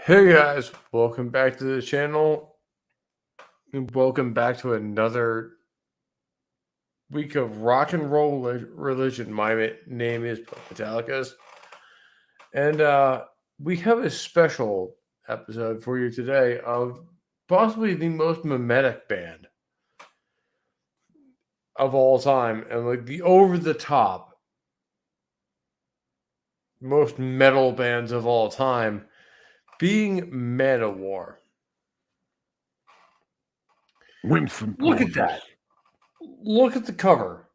Hey guys, welcome back to the channel. And welcome back to another week of rock and roll religion. My name is Metallicus, and we have a special episode for you today of possibly the most mimetic band of all time, and like the over the top most metal bands of all time, being MANOWAR. Look at that. Look at the cover.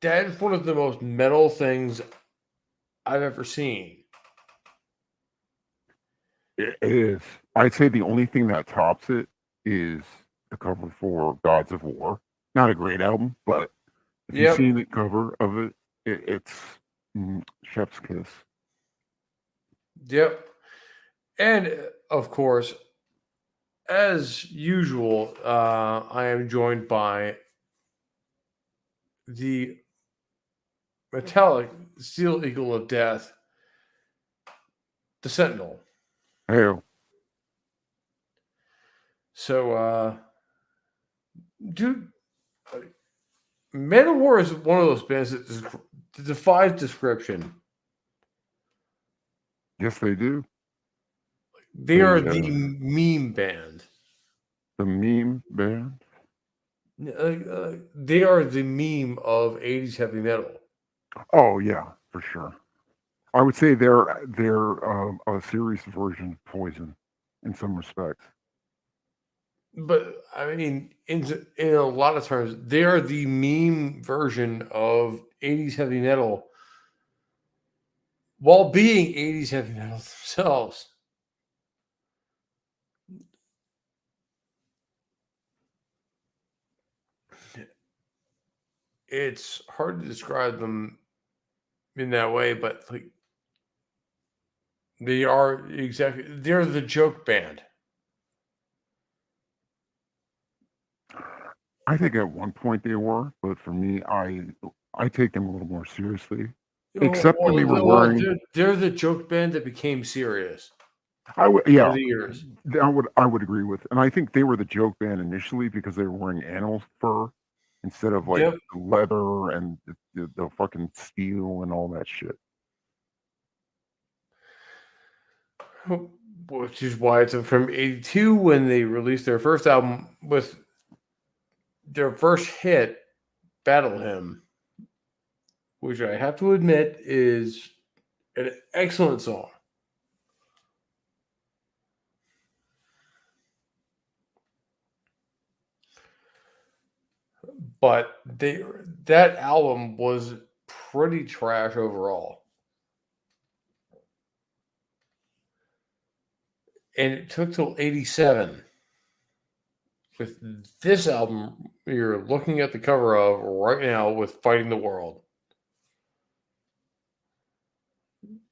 That is one of the most metal things I've ever seen. It is. I'd say the only thing that tops it is the cover for Gods of War. Not a great album, but if you've seen the cover of it, it's chef's kiss. Yep. And of course, as usual, I am joined by the metallic Steel Eagle of Death, the Sentinel. Hey. So, dude, MANOWAR is one of those bands that defies description. Yes, they do. They are the meme band. The meme band? They are the meme of 80s heavy metal. Oh, yeah, for sure. I would say they're a serious version of Poison in some respects. But I mean, in a lot of terms, they are the meme version of 80s heavy metal while being 80s heavy metal themselves. It's hard to describe them in that way, but like they're the joke band. I think at one point they were, but for me, I take them a little more seriously. Except when they were wearing. They're the joke band that became serious. Over the years. I would agree with, and I think they were the joke band initially because they were wearing animal fur instead of like leather and the fucking steel and all that shit. Which is why it's from '82 when they released their first album with their first hit, Battle Hymn, which I have to admit is an excellent song. But that album was pretty trash overall. And it took till 87 with this album you're looking at the cover of right now with Fighting the World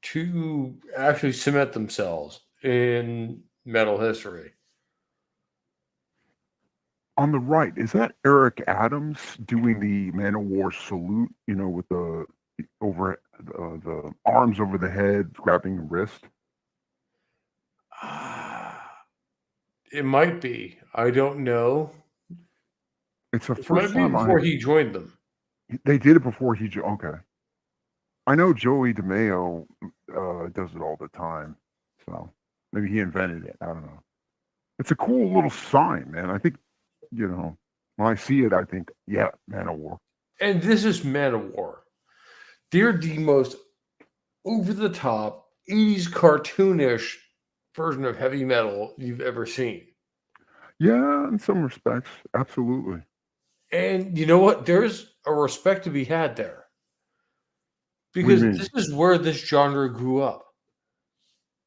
to actually cement themselves in metal history. On the right, is that Eric Adams doing the MANOWAR salute, with the arms over the head, grabbing the wrist? It might be. I don't know. It's the first time before he joined them. They did it before he joined. Okay. I know Joey DeMeo does it all the time, so maybe he invented it. I don't know. It's a cool little sign, man. I think, when I see it, I think, yeah, MANOWAR. And this is MANOWAR. They're the most over-the-top 80s cartoonish version of heavy metal you've ever seen. Yeah, in some respects, absolutely. And you know what? There's a respect to be had there. Because this is where this genre grew up.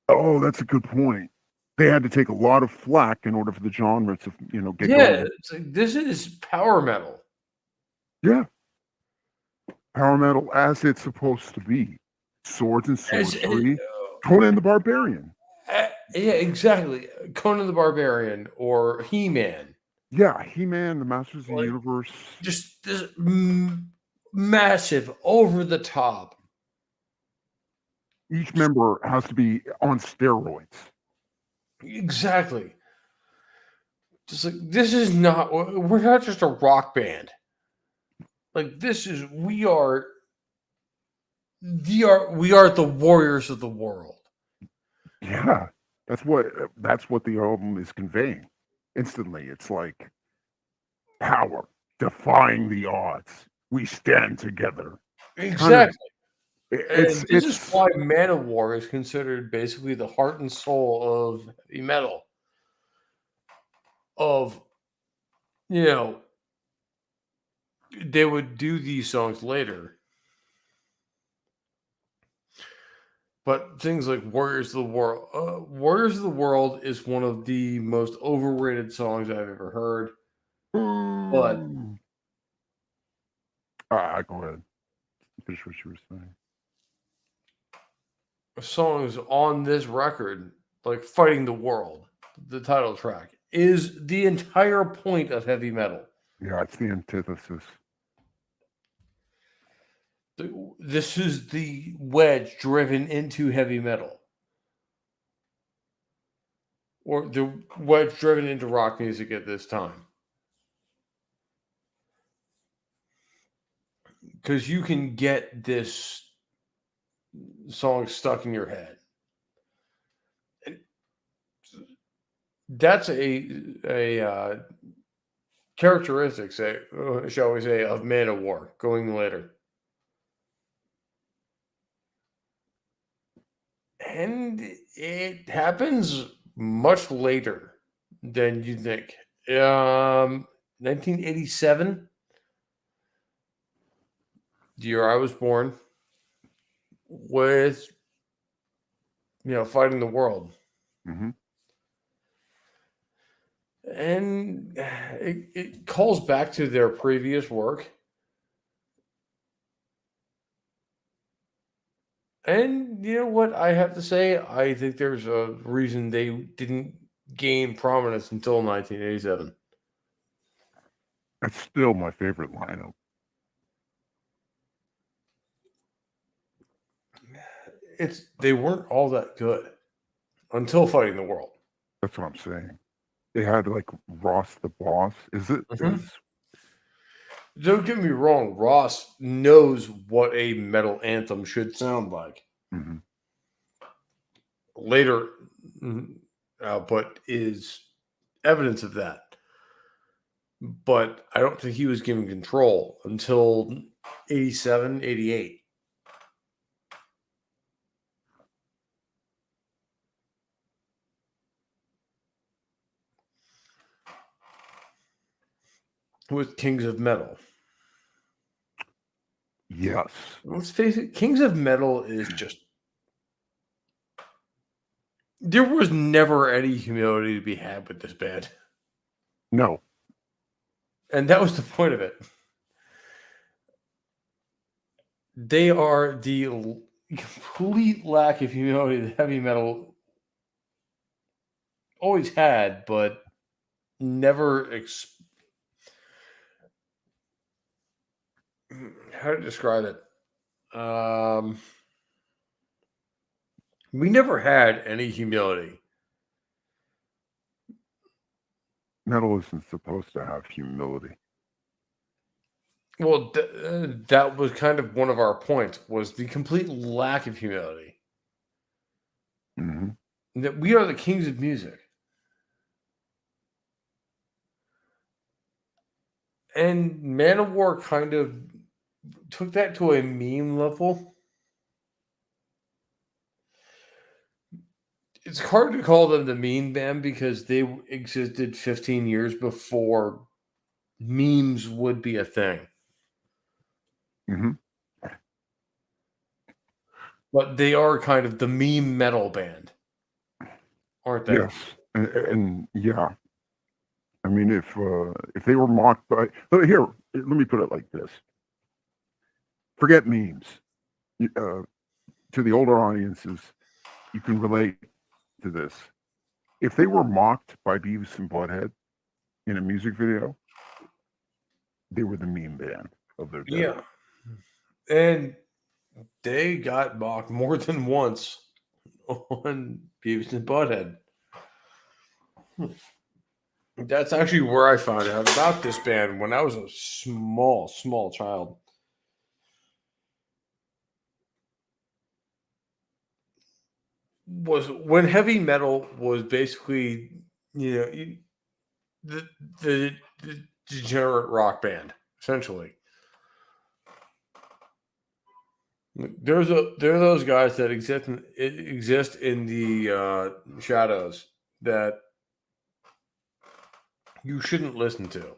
Oh, that's a good point. They had to take a lot of flack in order for the genre to, get going. It's like, this is power metal. Yeah. Power metal as it's supposed to be. Swords and sorcery. Conan the Barbarian. Yeah, exactly. Conan the Barbarian or He-Man. Yeah, He-Man, the Masters of the Universe. Just this massive, over-the-top Each member has to be on steroids. Exactly. Just like this is not. We're not just a rock band. Like this is. We are the warriors of the world. Yeah, that's what the album is conveying. Instantly, it's like power, defying the odds. We stand together. Exactly. It's And this is why MANOWAR is considered basically the heart and soul of heavy metal. Of, you know, they would do these songs later. But things like Warriors of the World. Warriors of the World is one of the most overrated songs I've ever heard. But go ahead. Finish what you were saying. songs on this record, like Fighting the World, the title track, is the entire point of heavy metal. Yeah, it's the antithesis. This is the wedge driven into heavy metal, or the wedge driven into rock music at this time. Because you can get this song stuck in your head. And that's a characteristic, shall we say, of MANOWAR going later. And it happens much later than you think. 1987, the year I was born, with Fighting the World, Mm-hmm. and it calls back to their previous work. And you know what I have to say? I think there's a reason they didn't gain prominence until 1987. That's still my favorite lineup. They weren't all that good until Fighting the World. That's what I'm saying. They had like Ross the Boss. Is it? Mhm. Don't get me wrong, Ross knows what a metal anthem should sound like. Mhm. Later output is evidence of that. But I don't think he was given control until 87, 88. With Kings of Metal. Yes. Let's face it, Kings of Metal is just. There was never any humility to be had with this band. No. And that was the point of it. They are the complete lack of humility that heavy metal always had, but never. How to describe it? We never had any humility. Metal isn't supposed to have humility. Well, that was kind of one of our points, was the complete lack of humility. Mm-hmm. That we are the kings of music. And MANOWAR kind of took that to a meme level. It's hard to call them the meme band because they existed 15 years before memes would be a thing. Mm-hmm. But they are kind of the meme metal band, aren't they? Yes. And yeah. I mean, if they were mocked by here, let me put it like this: forget memes. To the older audiences, you can relate to this. If they were mocked by Beavis and Butthead in a music video, they were the meme band of their day. Yeah. And they got mocked more than once on Beavis and Butthead. That's actually where I found out about this band when I was a small child. Was when heavy metal was basically, you know, the the degenerate rock band essentially. There are those guys that exist in the shadows that you shouldn't listen to.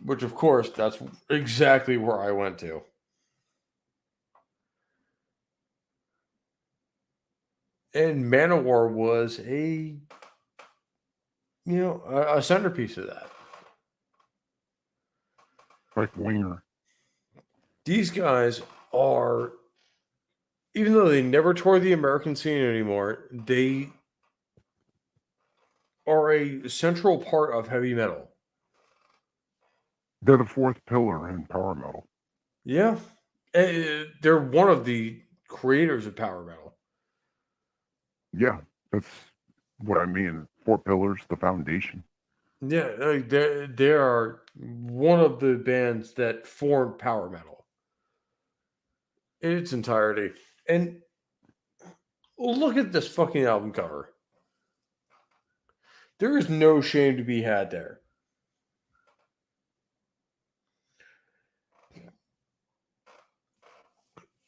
Which, of course, that's exactly where I went to. And MANOWAR was a centerpiece of that. Like Winger. These guys are, even though they never tour the American scene anymore, they are a central part of heavy metal. They're the fourth pillar in power metal. Yeah. They're one of the creators of power metal. Yeah, that's what I mean. Four pillars, the foundation. Yeah, they are one of the bands that formed power metal in its entirety. And look at this fucking album cover. There is no shame to be had there.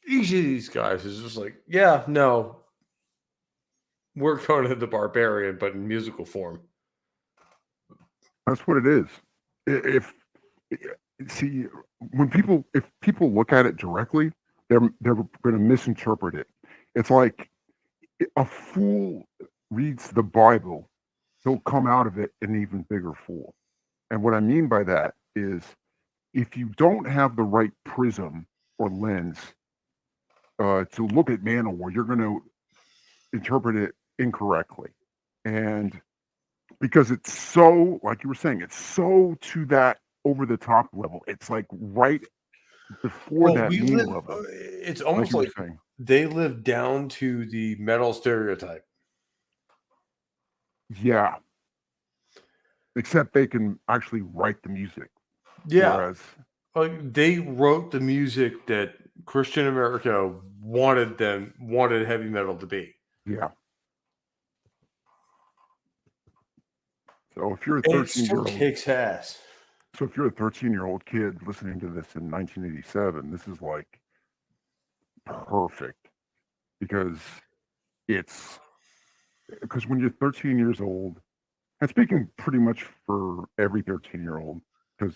Each of these guys is just like, yeah, no, we're going to the Barbarian, but in musical form. That's what it is. If see, if people look at it directly, they're going to misinterpret it. It's like a fool reads the Bible, he'll come out of it an even bigger fool. And what I mean by that is, if you don't have the right prism or lens to look at MANOWAR, you're going to interpret it incorrectly. And because it's so, like you were saying, it's so to that over the top level. It's like right before that meme level. It's almost like they live down to the metal stereotype. Yeah. Except they can actually write the music. Yeah. Whereas they wrote the music that Christian America wanted heavy metal to be. Yeah. So if you're a 13-year-old, kicks ass. So if you're a 13-year-old kid listening to this in 1987, this is like perfect because when you're 13 years old, and speaking pretty much for every 13-year-old, because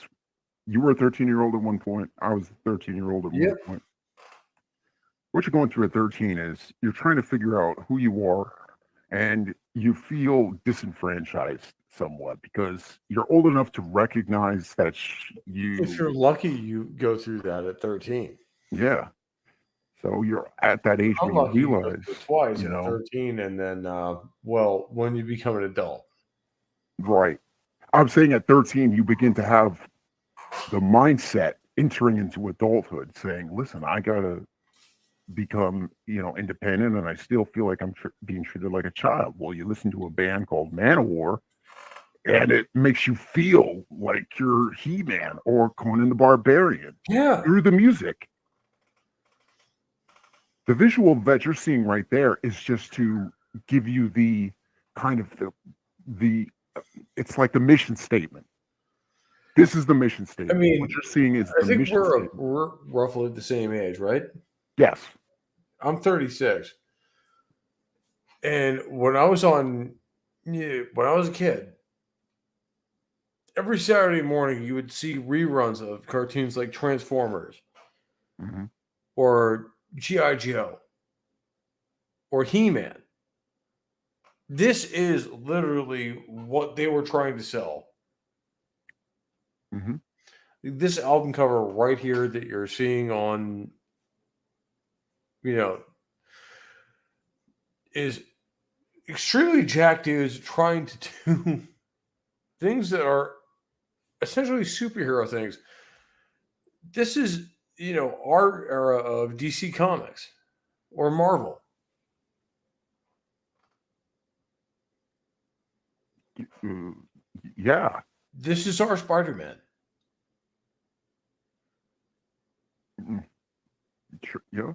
you were a 13-year-old at one point, I was a 13-year-old at one point. What you're going through at 13 is you're trying to figure out who you are, and you feel disenfranchised somewhat because you're old enough to recognize that if you're lucky, you go through that at 13. Yeah. So you're at that age when you realize twice at 13, and then when you become an adult. Right. I'm saying at 13 you begin to have the mindset entering into adulthood saying, listen, I gotta become independent, and I still feel like I'm being treated like a child. Well, you listen to a band called MANOWAR, and it makes you feel like you're He-Man or Conan the Barbarian through the music. The visual that you're seeing right there is just to give you the kind of the it's like the mission statement. This is the mission statement. I mean, what you're seeing is I think we're roughly the same age, right? Yes. I'm 36. And when I was a kid, every Saturday morning you would see reruns of cartoons like Transformers or G.I. Joe or He-Man. This is literally what they were trying to sell. This album cover right here that you're seeing on, is extremely jacked dudes trying to do things that are essentially superhero things. This is our era of DC Comics or Marvel. Yeah. This is our Spider-Man. Sure, yeah.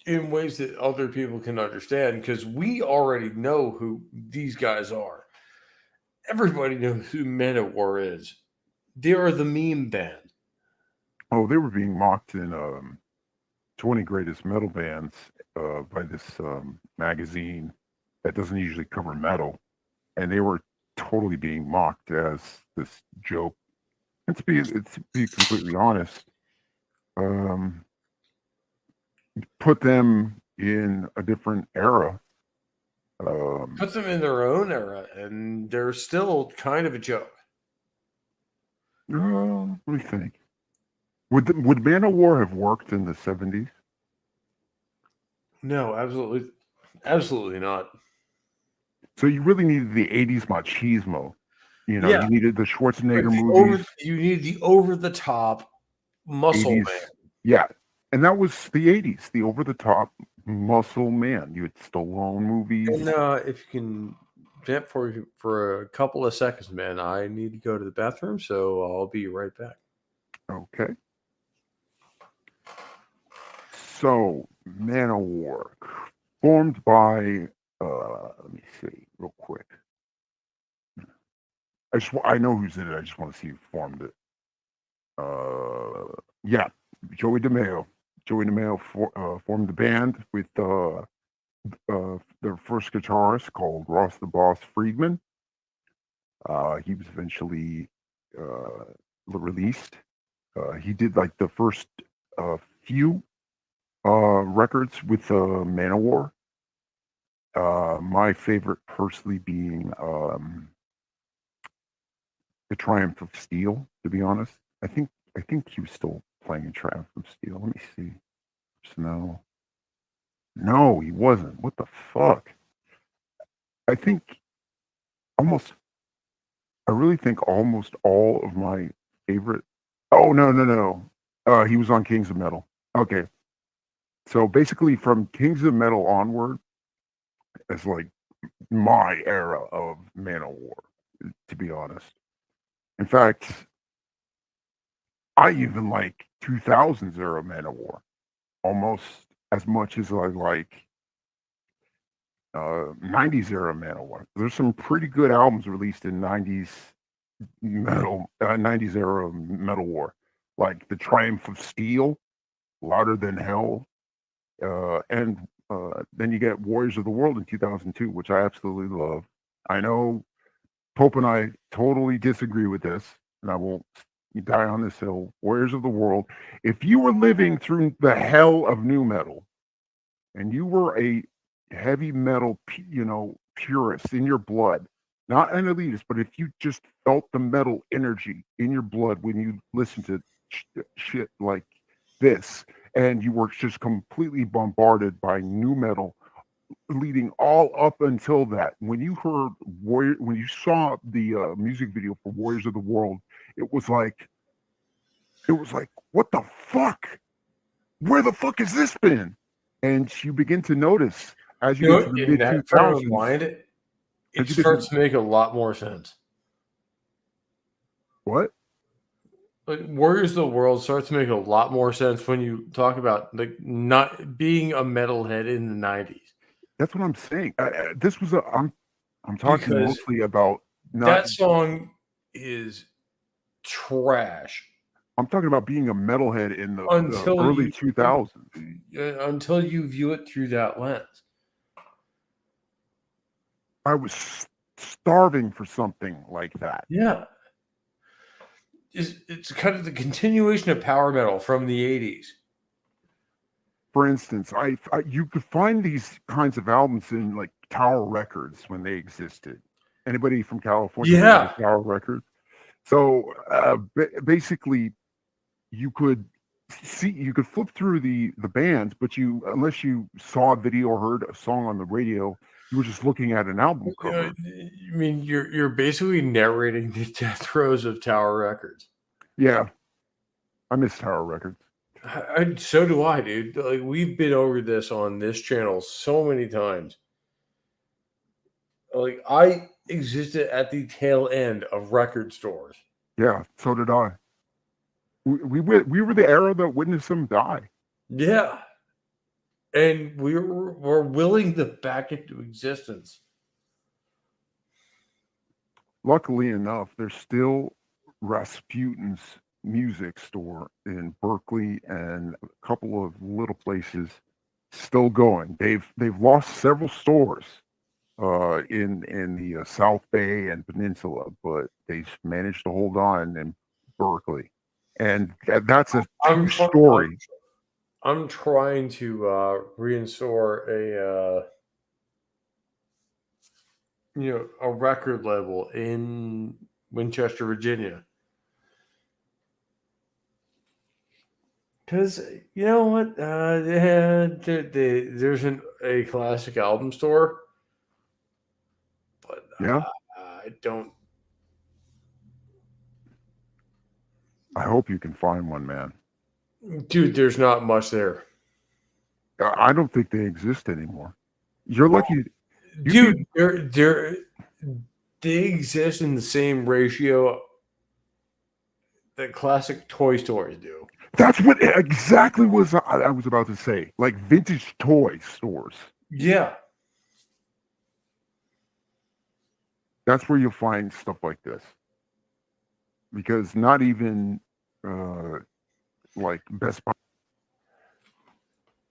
In ways that other people can understand, because we already know who these guys are. Everybody knows who MANOWAR is. They are the meme band. Oh, they were being mocked in 20 Greatest Metal Bands by this magazine that doesn't usually cover metal. And they were totally being mocked as this joke. And to be completely honest, put them in a different era. Put them in their own era, and they're still kind of a joke. What do you think? Would MANOWAR have worked in the 70s? No, absolutely not. So you really needed the 80s machismo. Yeah. You needed the Schwarzenegger movies. You need the over-the-top muscle 80s. man. Yeah. And that was the 80s, the over-the-top muscle man. You had Stallone movies. And if you can vent for a couple of seconds, man, I need to go to the bathroom, so I'll be right back. Okay. So, MANOWAR, formed by, let me see real quick. I know who's in it. I just want to see who formed it. Yeah, Joey DeMaio. Joey DeMaio formed the band with their first guitarist called Ross the Boss Friedman. He was eventually released. He did like the first few records with MANOWAR. My favorite personally being The Triumph of Steel, to be honest. I think he was still playing in Triumph of Steel. Let me see. No, he wasn't. What the fuck? I really think almost all of my favorite. Oh, no. He was on Kings of Metal. Okay. So basically from Kings of Metal onward, it's like my era of MANOWAR, to be honest. In fact, I even like 2000s era MANOWAR almost as much as I like 90s era MANOWAR. There's some pretty good albums released in 90s metal, 90s era Metal War, like The Triumph of Steel, Louder Than Hell, and then you get Warriors of the World in 2002, which I absolutely love. I know Pope and I totally disagree with this, and I won't die on this hill. Warriors of the World. If you were living through the hell of new metal, and you were a heavy metal, purist in your blood, not an elitist, but if you just felt the metal energy in your blood when you listened to shit like this, and you were just completely bombarded by new metal leading all up until that. When you heard when you saw the music video for Warriors of the World, it was like, what the fuck? Where the fuck has this been? And you begin to notice as you get to the mid 2000s, it starts to make a lot more sense. What? Like Warriors of the World starts to make a lot more sense when you talk about like not being a metalhead in the 90s. That's what I'm saying. This was I'm talking mostly about that song is trash. I'm talking about being a metalhead in the early 2000s. Until you view it through that lens. I was starving for something like that. Yeah. It's kind of the continuation of power metal from the 80s. For instance, you could find these kinds of albums in like Tower Records when they existed. Anybody from California? Yeah. Tower Records. So basically, you could flip through the bands, but unless you saw a video or heard a song on the radio, you were just looking at an album cover. I mean, you're basically narrating the death throes of Tower Records. Yeah, I miss Tower Records. So do I, dude. Like, we've been over this on this channel so many times. Like, I existed at the tail end of record stores. Yeah, so did I. We were the era that witnessed them die. Yeah. And we're willing to back into existence. Luckily enough, there's still Rasputin's music store in Berkeley and a couple of little places still going. They've lost several stores in the South Bay and Peninsula, but they've managed to hold on in Berkeley, and that's a true story. I'm trying to reinstore a record label in Winchester, Virginia. Because you know what, there's a classic album store, but Yeah, I don't. I hope you can find one, man. Dude, there's not much there. I don't think they exist anymore. You're lucky. Dude, they exist in the same ratio that classic toy stores do. That's what exactly was I was about to say. Like vintage toy stores. Yeah. That's where you'll find stuff like this. Because not even like Best Buy,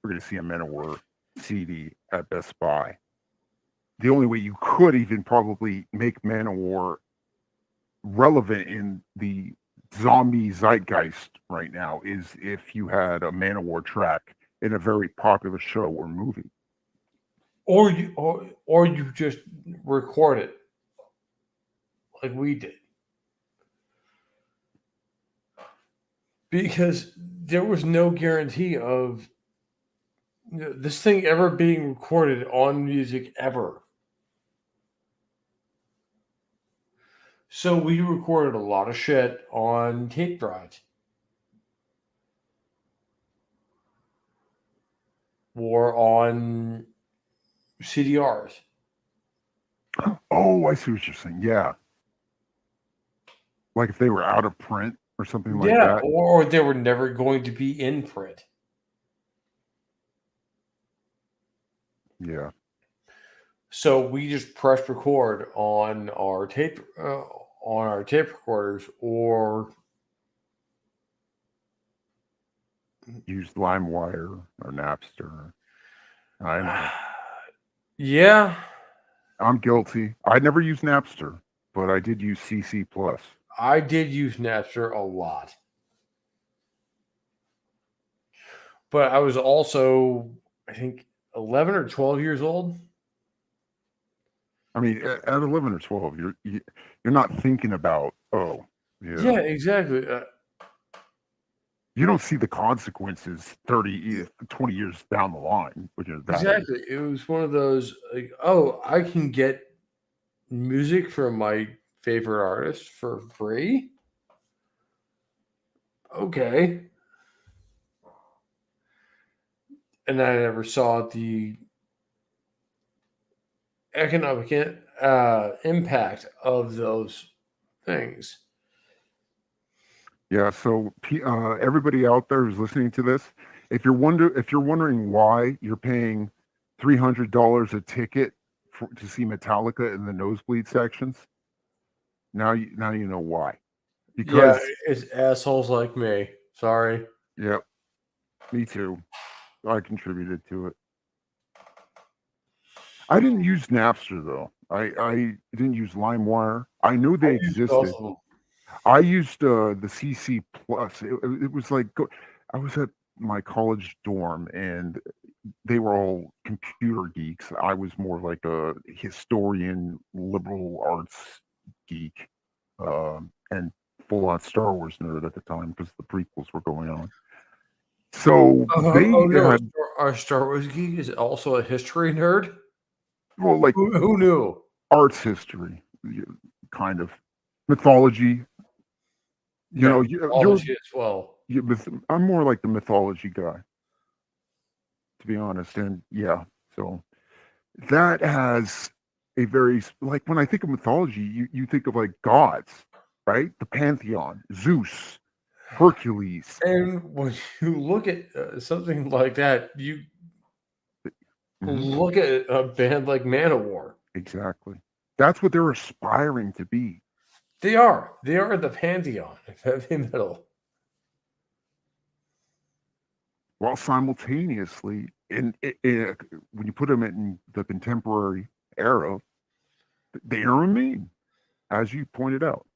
we're going to see a MANOWAR CD at Best Buy. The only way you could even probably make MANOWAR relevant in the zombie zeitgeist right now is if you had a MANOWAR track in a very popular show or movie, or you just record it like we did, because there was no guarantee of this thing ever being recorded on music ever. So we recorded a lot of shit on tape drives or on CDRs. Oh, I see what you're saying. Yeah. Like if they were out of print or something like that. Or they were never going to be in print. Yeah. So we just press record on our tape recorders, or use LimeWire or Napster. I know. Yeah. I'm guilty. I never used Napster, but I did use CC Plus. I did use Napster a lot. But I was also, I think, 11 or 12 years old. I mean, at 11 or 12, you're not thinking about, Yeah, exactly. You don't see the consequences 30, 20 years down the line. Exactly. It was one of those, like, oh, I can get music from my favorite artist for free? Okay. And I never saw the economic impact of those things. Yeah. So everybody out there who's listening to this, if you're wondering why you're paying $300 a ticket to see Metallica in the nosebleed sections, now you know why. Because it's assholes like me. Sorry. Yep. Me too. I contributed to it. I didn't use Napster though. I didn't use LimeWire. I knew they existed. I used the CC Plus. It was like I was at my college dorm and they were all computer geeks. I was more like a historian, liberal arts geek, and full on Star Wars nerd at the time because the prequels were going on. So our Star Wars geek is also a history nerd. Well, like who knew? Arts history, kind of mythology. Mythology as well. I'm more like the mythology guy, to be honest. And yeah, so that has a very like when I think of mythology, you think of like gods, right? The pantheon, Zeus, Hercules. And when you look at something like that, you Mhm, look at a band like Manowar. exactly. That's what they're aspiring to be. They are. They are the pantheon of heavy metal. While simultaneously, when you put them in the contemporary era, they remain, as you pointed out.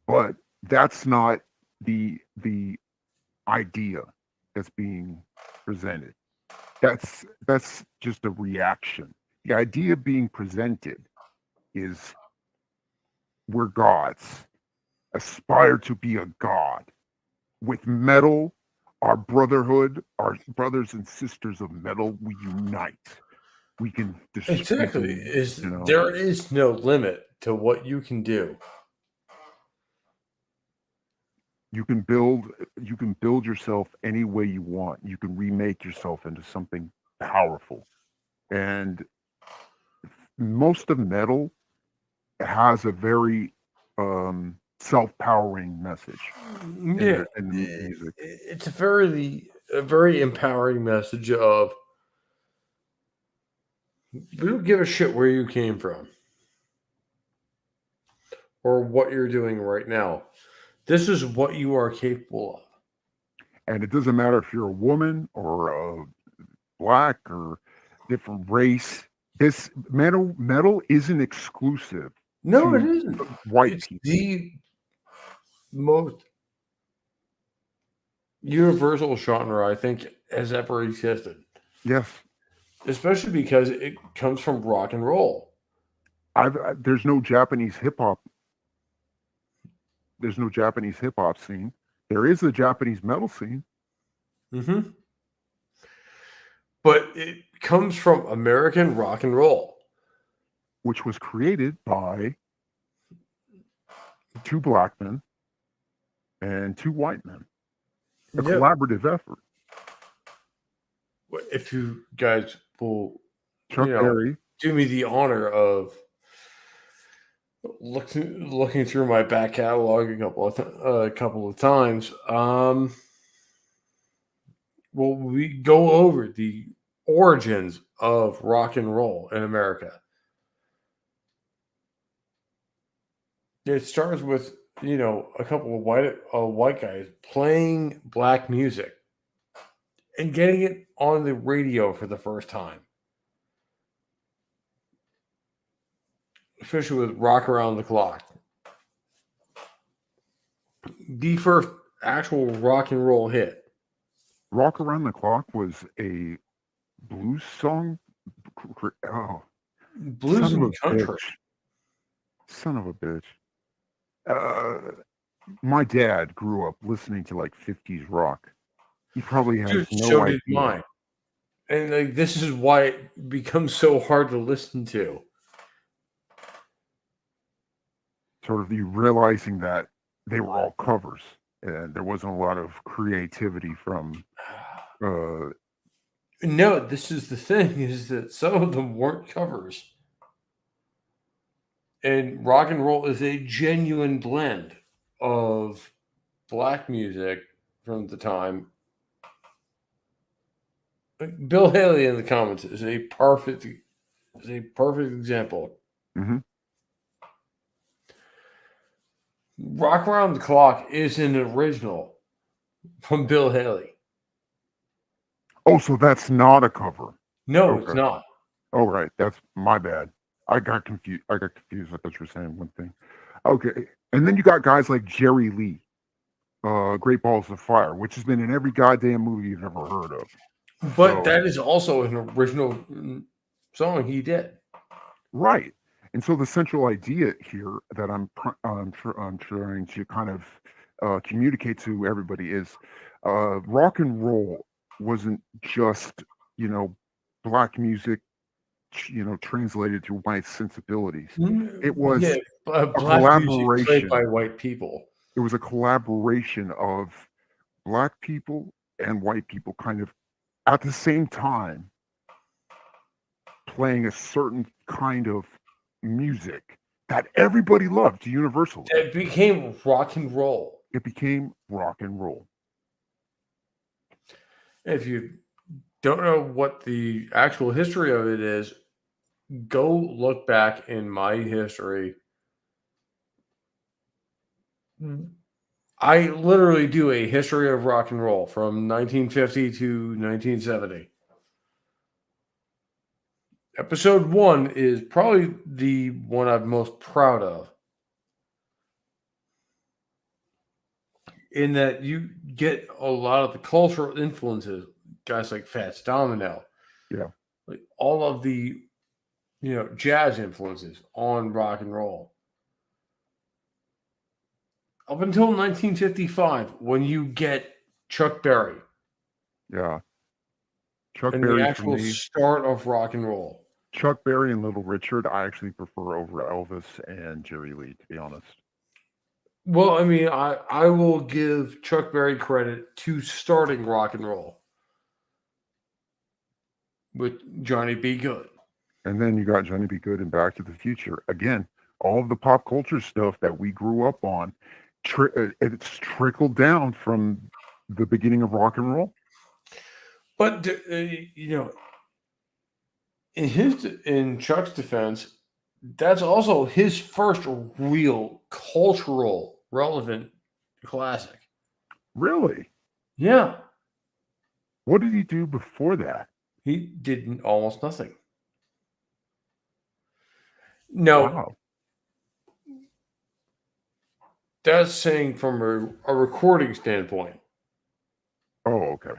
But that's not the idea that's being presented. That's just a reaction. The idea being presented is we're gods. Aspire to be a god. With metal, our brotherhood, our brothers and sisters of metal, we unite. We can Exactly. you know, There is no limit to what you can do. you can build you can build yourself any way you want. You can remake yourself into something powerful. And most of metal has a very self-powering message Yeah, in the music. it's a very empowering message of we don't give a shit where you came from or what you're doing right now. This is what you are capable of. And it doesn't matter if you're a woman or black or different race. This metal isn't exclusive No, it to isn't. white It's people. the most universal genre I think has ever existed, Yes, especially because it comes from rock and roll. there's no Japanese hip hop. There's no Japanese hip hop scene. There is a Japanese metal scene, Hmm. But it comes from American rock and roll. which was created by two black men and two white men. A Yep. collaborative effort. If you guys will, Chuck Berry. do me the honor of looking through my back catalog a couple of times, well, we go over the origins of rock and roll in America. It starts with a couple of white guys playing black music and getting it on the radio for the first time, especially with "Rock Around the Clock," the first actual rock and roll hit. Rock Around the Clock was a blues song. Oh, Blues son of and a country. bitch. Son of a bitch. Uh, my dad grew up listening to like 50s rock. He probably has Dude, no so did idea. mine. And like this is why it becomes so hard to listen to. Sort of you realizing that they were all covers and there wasn't a lot of creativity from uh No, this is the thing, is that some of them weren't covers. And rock and roll is a genuine blend of black music from the time. Like, Bill Haley in the comments is a perfect example. mhm. Rock Around the Clock is an original from Bill Haley. Oh, so that's not a cover. No, it's Okay. not. Oh, right. That's my bad. I got confused. I thought you were saying one thing. Okay. And then you got guys like Jerry Lee, Great Balls of Fire, which has been in every goddamn movie you've ever heard of. But So, that is also an original song he did. right. And so the central idea here that I'm trying to kind of communicate to everybody is rock and roll wasn't just, you know, black music, translated to white sensibilities. It Yeah, was a black music played collaboration. by white people. it was a collaboration of black people and white people kind of at the same time playing a certain kind of music that everybody loved universally. It became rock and roll. It became rock and roll. If you don't know what the actual history of it is, go look back in my history. I literally do a history of rock and roll from 1950 to 1970. Episode 1 is probably the one I'm most proud of. In that you get a lot of the cultural influences, guys like Fats Domino. Yeah. Like all of the, jazz influences on rock and roll. Up until 1955, when you get Chuck Berry. Yeah. Chuck And Berry the for actual me. start of rock and roll. Chuck Berry and Little Richard, I actually prefer over Elvis and Jerry Lee, to be honest. Well, I mean, I will give Chuck Berry credit to starting rock and roll with Johnny B. Good. And then you got Johnny B. Good and Back to the Future. Again, all of the pop culture stuff that we grew up on, it's trickled down from the beginning of rock and roll. But in Chuck's defense, that's also his first real cultural relevant classic. Really? Yeah. What did he do before that? He did almost nothing. No. Wow. That's saying from a recording standpoint. Oh, okay.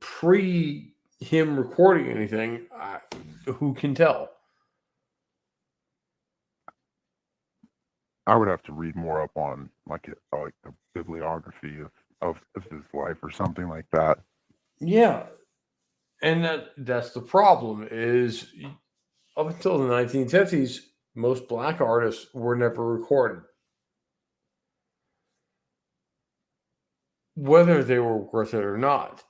Pre him recording anything, who can tell? I would have to read more up on like the bibliography of his life or something like that. Yeah. And that's the problem is up until the 1950s, most black artists were never recorded. Whether they were worth it or not.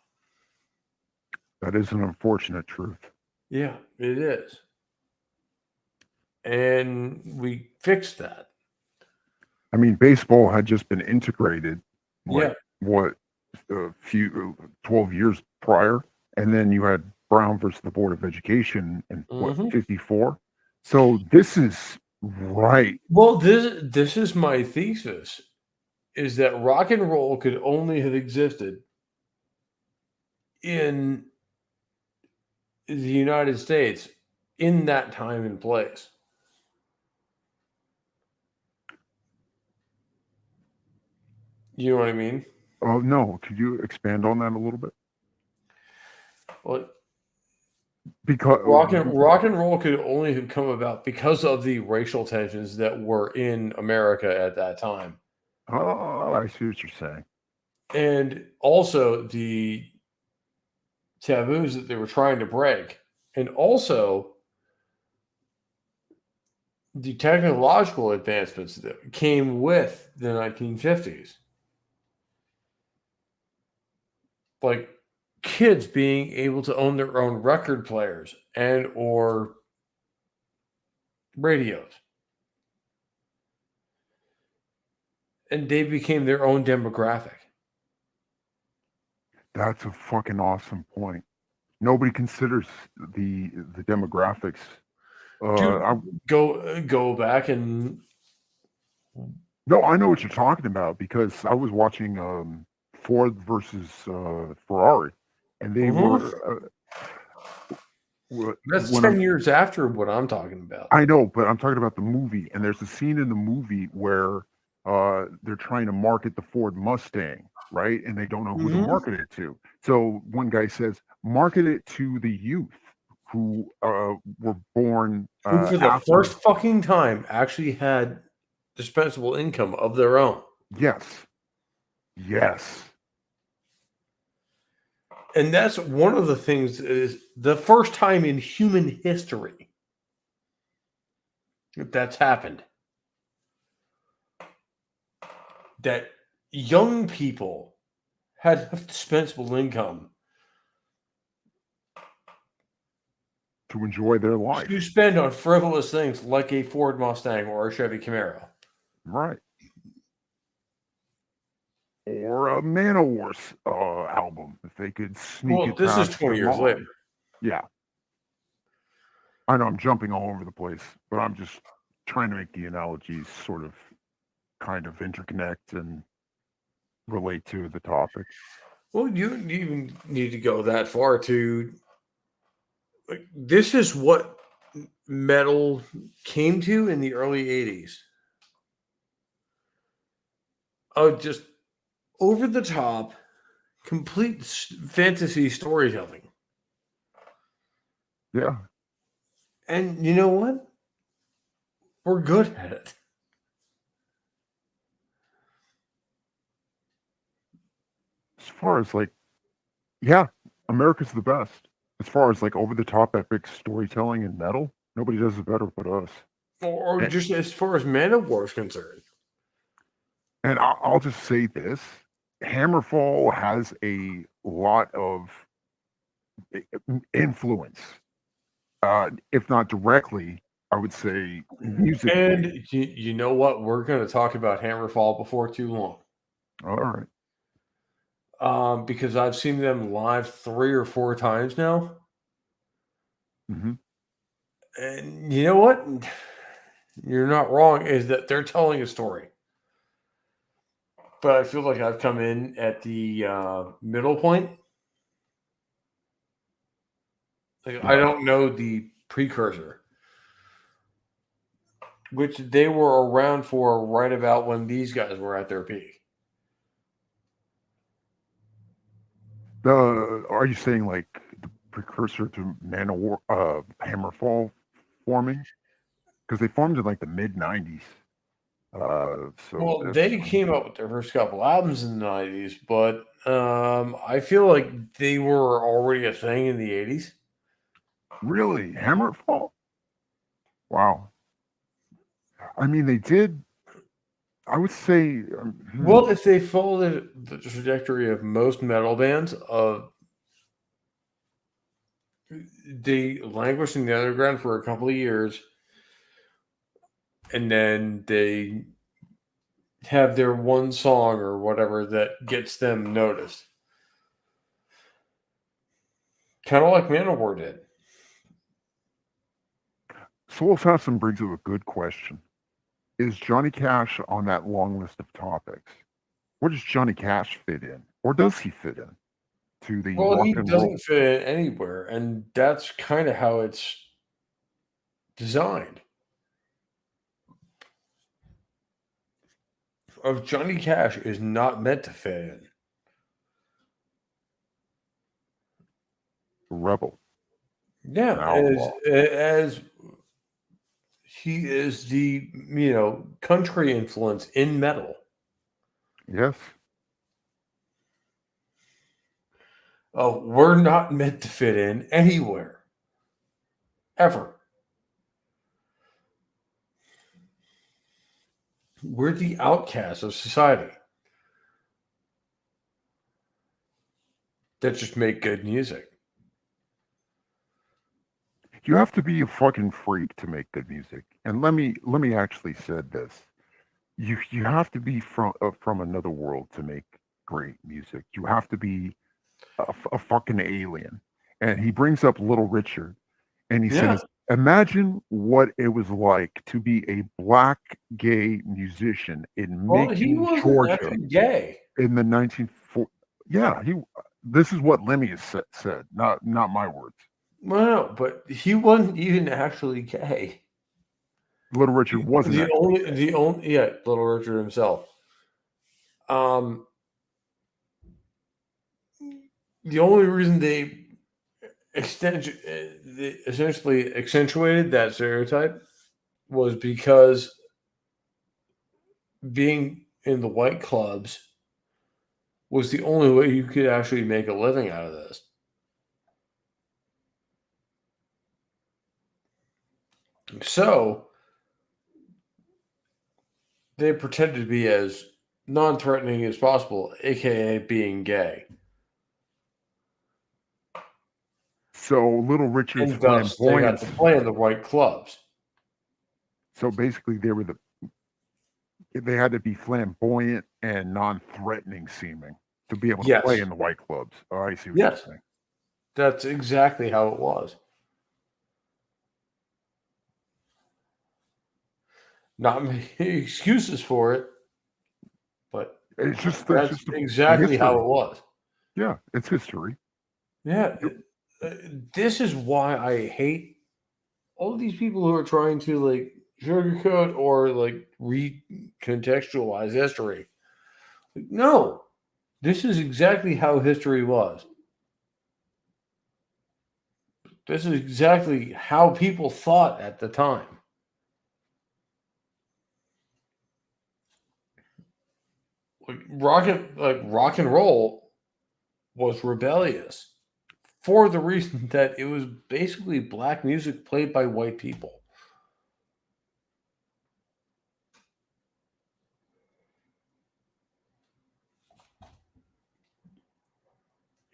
That is an unfortunate truth. Yeah, it is. And we fixed that. I mean, baseball had just been integrated, Yeah. what, a few 12 years prior, and then you had Brown versus the Board of Education in what, 54. So this is right. Well, this is my thesis: is that rock and roll could only have existed in the United States in that time and place. You know what I mean? Oh no, could you expand on that a little bit? Well, Because rock and roll could only have come about because of the racial tensions that were in America at that time. Oh, I see what you're saying. And also the taboos that they were trying to break. And also the technological advancements that came with the 1950s. Like kids being able to own their own record players and or radios. And they became their own demographic. That's a fucking awesome point. Nobody considers the demographics. Go back and no, I know what you're talking about because I was watching Ford versus Ferrari, and they were. That's 10 years after what I'm talking about. I know, but I'm talking about the movie, and there's a scene in the movie where they're trying to market the Ford Mustang, right? And they don't know who to market it to. So one guy says, market it to the youth who were born who for the first fucking time actually had dispensable income of their own. Yes. And that's one of the things is the first time in human history that's happened. that young people had enough dispensable income to enjoy their to life. spend on frivolous things like a Ford Mustang or a Chevy Camaro. Right. Or a MANOWAR album, if they could sneak Well, it this is past 20 their years mom. later. Yeah. I know I'm jumping all over the place, but I'm just trying to make the analogies sort of kind of interconnect and relate to the topic. Well, you even need to go that far to like this is what metal came to in the early 80s. Just over the top, complete fantasy storytelling. Yeah. And you know what? We're good at it. As far as like, yeah, America's the best. As far as like over the top epic storytelling in metal, nobody does it better but us. Or And, just as far as MANOWAR is concerned. and I'll just say this Hammerfall has a lot of influence, if not directly, I would say musically. And you know what? We're going to talk about Hammerfall before too long. All right. Because I've seen them live 3 or 4 times now. Mm-hmm. And you know what? You're not wrong, is that they're telling a story. But I feel like I've come in at the middle point. Like, I Yeah. don't know the precursor, which they were around for right about when these guys were at their peak. Are you saying like the precursor to Manowar, Hammerfall forming? Because they formed in like the mid '90s. So Well, that's they came up with their first couple albums in the 90s, but I feel like they were already a thing in the 80s. really Hammerfall. Wow. I mean, they did. I would say, Well, if they followed the trajectory of most metal bands, they languished in the underground for a couple of years, and then they have their one song or whatever that gets them noticed. Kind of like Manowar did. Soul Assassin brings up a good question. Is Johnny Cash on that long list of topics? Where does Johnny Cash fit in, or does he fit in to the Well, rock he and roll? doesn't fit in anywhere, and that's kind of how it's designed. Of Johnny Cash is not meant to fit in. Rebel, Yeah, an outlaw. as he is the country influence in metal. Yes. We're not meant to fit in anywhere ever. We're the outcasts of society that just make good music. You have to be a fucking freak to make good music. And let me actually said this. You have to be from another world to make great music. You have to be a fucking alien. And he brings up Little Richard, and he Yeah. says, "Imagine what it was like to be a black gay musician in Well, he Macon, wasn't Georgia, actually gay. in the 1940s." Yeah, he. This is what Lemmy has said, not my words. Well, no, but he wasn't even actually gay. Little Richard wasn't actually gay. Yeah, Little Richard himself. Um, the only reason they essentially accentuated that stereotype was because being in the white clubs was the only way you could actually make a living out of this. So they pretended to be as non-threatening as possible, aka being gay, So Little Richard's and thus they got to flamboyance. play in the right clubs. So basically, they had to be flamboyant and non-threatening seeming to be able to play Yes, in the white clubs. Oh, I see what you're yes, saying. that's exactly how it was. Not making excuses for it, but It's that's just the exactly how history. it was. Yeah, it's history. Yeah, Yep. this is why I hate all these people who are trying to like sugarcoat or like recontextualize history. Like, no, this is exactly how history was. This is exactly how people thought at the time. Rock and roll was rebellious for the reason that it was basically black music played by white people.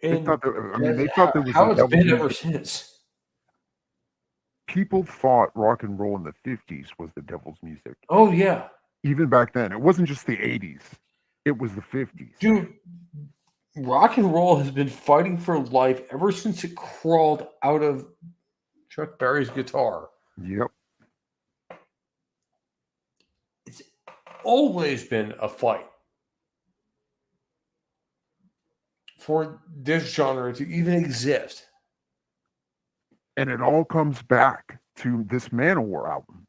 They thought And that. I mean, that's they thought there was the how it's devil's been ever music. since. People thought rock and roll in the 50s was the devil's music. Oh, yeah. Even back then, it wasn't just the 80s. It was the 50s. Dude, rock and roll has been fighting for life ever since it crawled out of Chuck Berry's guitar. Yep. It's always been a fight for this genre to even exist. And it all comes back to this MANOWAR album,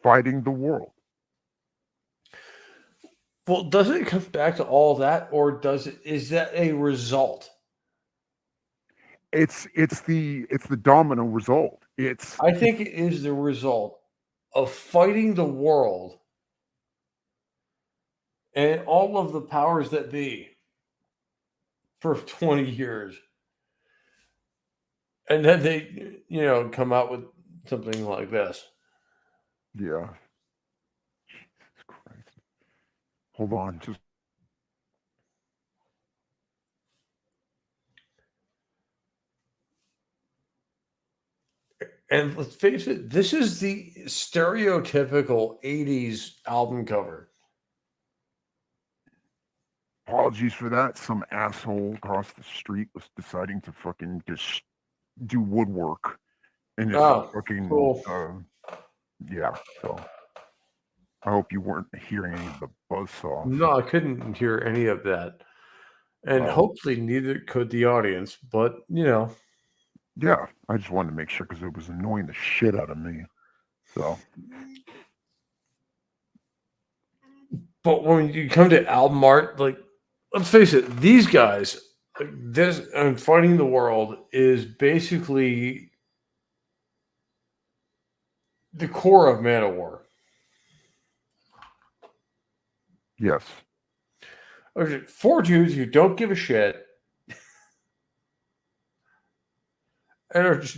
Fighting the World. Well, does it come back to all that, or is that a result? It's the domino result. I think it is the result of fighting the world and all of the powers that be for 20 years. And then they, come out with something like this. Yeah. Jesus Christ. Hold on, just And let's face it, this is the stereotypical 80s album cover. apologies for that. Some asshole across the street was deciding to fucking just do woodwork and just Oh, fucking cool. yeah. So I hope you weren't hearing any of the buzz saws. No, I couldn't hear any of that. And hopefully neither could the audience, but Yeah, I just wanted to make sure because it was annoying the shit out of me. So but when you come to album art, like, let's face it, these guys, like this and Fighting the World is basically the core of MANOWAR. yes, Okay, four dudes who don't give a shit and are just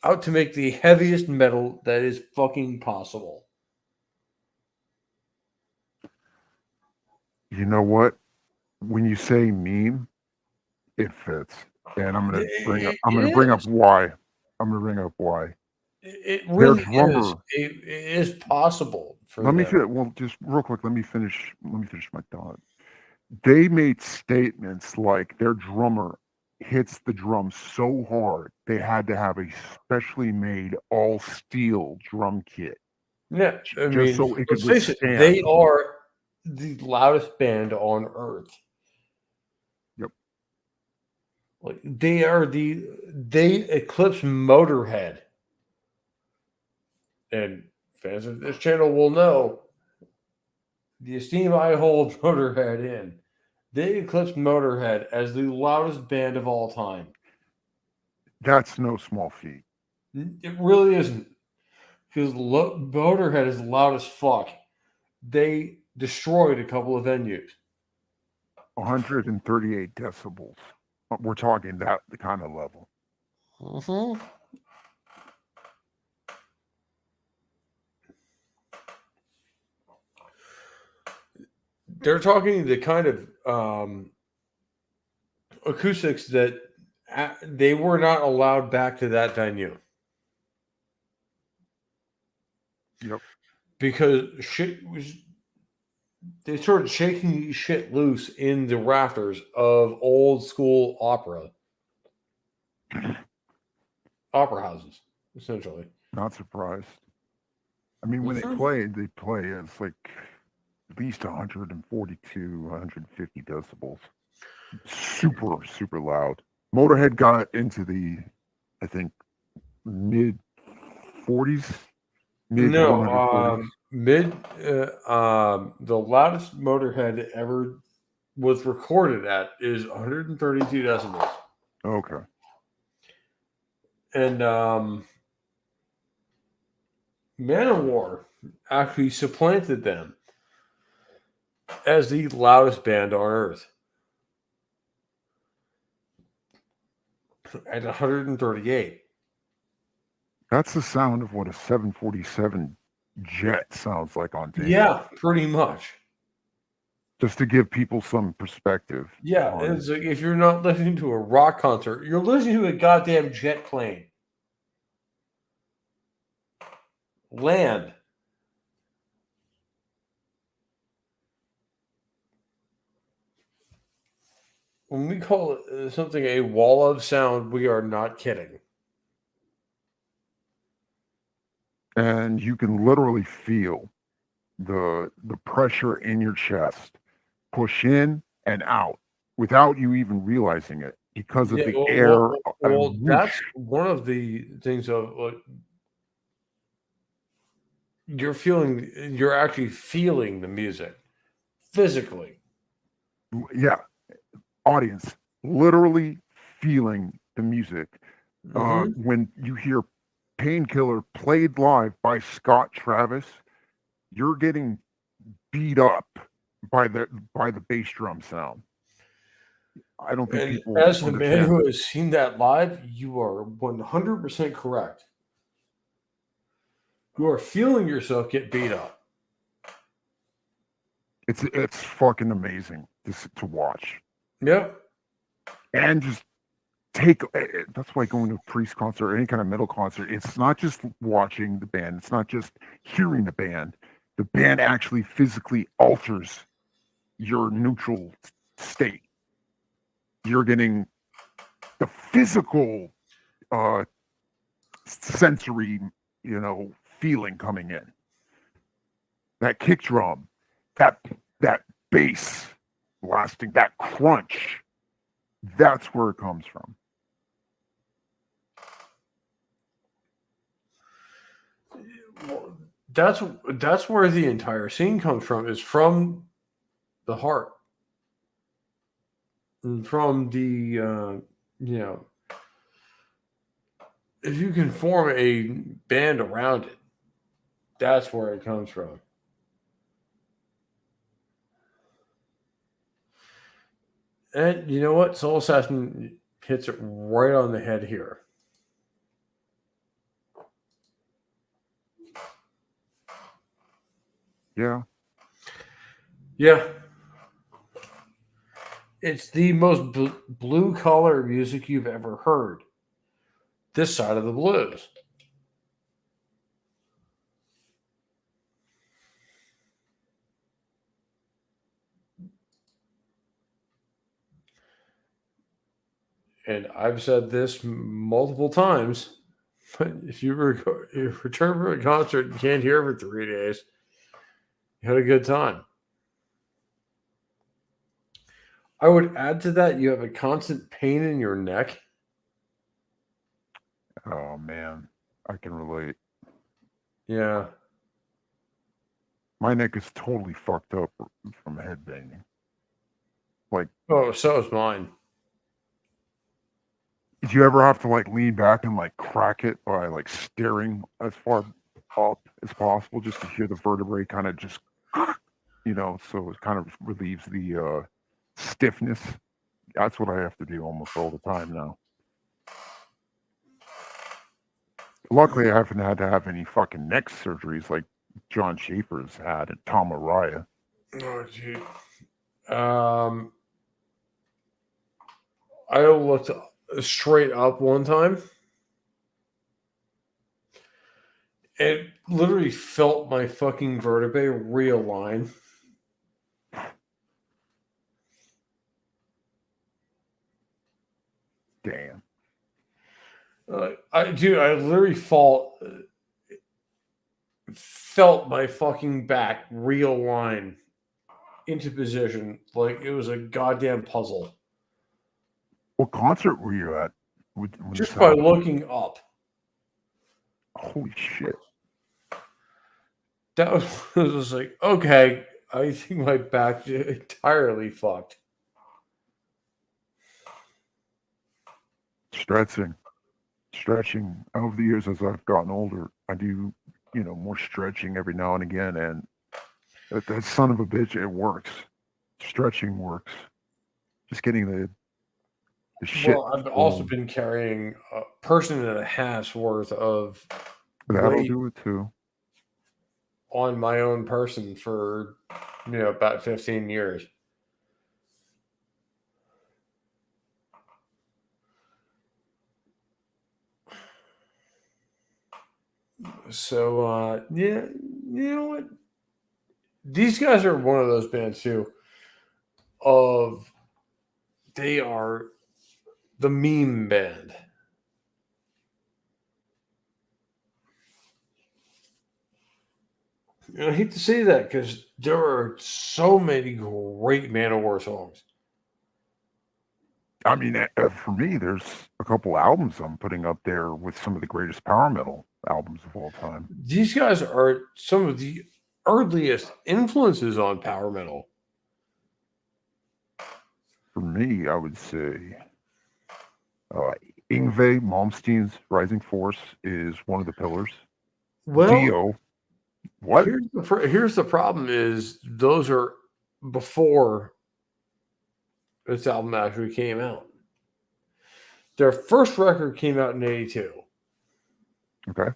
out to make the heaviest metal that is fucking possible. you know what? When you say meme, it fits, and I'm gonna bring up. I'm It gonna bring up is. why. I'm gonna bring up why. It Their really is. drummer. It is possible for Let me them. well, just real quick. Let me finish. Let me finish my thought. They made statements like their drummer hits the drum so hard they had to have a specially made all steel drum kit Yeah, I just mean, so it could let's face it, they withstand. are the loudest band on earth. Yep. Like they eclipse Motorhead. And fans of this channel will know the esteem I hold Motorhead in. They eclipsed Motorhead as the loudest band of all time. That's no small feat. It really isn't. Because Motorhead is loud as fuck. They destroyed a couple of venues. 138 decibels. We're talking that the kind of level. Mm-hmm. they're talking the kind of acoustics that they were not allowed back to that venue. Yep. Because they started shaking shit loose in the rafters of old school opera houses, essentially. Not surprised. I mean, when Mhm. they play, it's like at least 142, 150 decibels. Super, super loud. Motorhead got into the, I think, mid 40s, mid No, 140s. the loudest Motorhead ever was recorded at is 132 decibels. Okay. And MANOWAR actually supplanted them as the loudest band on earth at 138. That's the sound of what a 747 jet sounds like on tape. Yeah, pretty much. Just to give people some perspective Yeah, on it's like if you're not listening to a rock concert, you're listening to a goddamn jet plane land. When we call it something a wall of sound, we are not kidding. and you can literally feel the pressure in your chest push in and out without you even realizing it because of Yeah, the air and that's whoosh. one of the things of like you're actually feeling the music physically. Yeah, audience literally feeling the music. Hmm. When you hear Painkiller played live by Scott Travis, you're getting beat up by the bass drum sound. I don't think And people as the man understand who it. has seen that live, you are 100% correct. You are feeling yourself get beat up. It's fucking amazing to watch Yep. and just take. That's why going to a Priest concert or any kind of metal concert, it's not just watching the band. It's not just hearing the band. The band actually physically alters your neutral state. You're getting the physical uh, sensory, feeling coming in. That kick drum, that that bass blasting, that crunch. That's where it comes from. Well, that's where the entire scene comes from. Is from the heart and from the you know if you can form a band around it, that's where it comes from. And you know what? Soul Assassin hits it right on the head here. Yeah. Yeah, it's the most blue collar music you've ever heard. This side of the blues. And I've said this multiple times, but if you return from a concert and can't hear for 3 days, you had a good time. I would add to that you have a constant pain in your neck. Oh man, I can relate. Yeah. My neck is totally fucked up from headbanging. Like, Oh, so is mine. did you ever have to like lean back and like crack it by like staring as far up as possible just to hear the vertebrae kind of just, so it kind of relieves the stiffness? That's what I have to do almost all the time now. Luckily, I haven't had to have any fucking neck surgeries like John Schaefer's had and Tom Araya. Oh, gee. I looked straight up one time. It literally felt my fucking vertebrae realign. Damn. I literally felt my fucking back realign into position like it was a goddamn puzzle. What concert were you at? When Just this by happened? looking up. Holy shit. That was like, okay, I think my back entirely fucked. Stretching over the years as I've gotten older, I do, more stretching every now and again, and that son of a bitch, it works. Stretching works. Just getting the shit. Well, I've also been carrying a person and a half's worth of That'll weight do it too. on my own person for about 15 years. So yeah, you know what? These guys are one of those bands too. They are the meme band. And I hate to say that because there are so many great MANOWAR songs. I mean, for me, there's a couple albums I'm putting up there with some of the greatest power metal albums of all time. These guys are some of the earliest influences on power metal. For me, I would say Yngwie Malmsteen's Rising Force is one of the pillars. Well, Dio. What? Here's the problem: is those are before this album actually came out. Their first record came out in '82. Okay.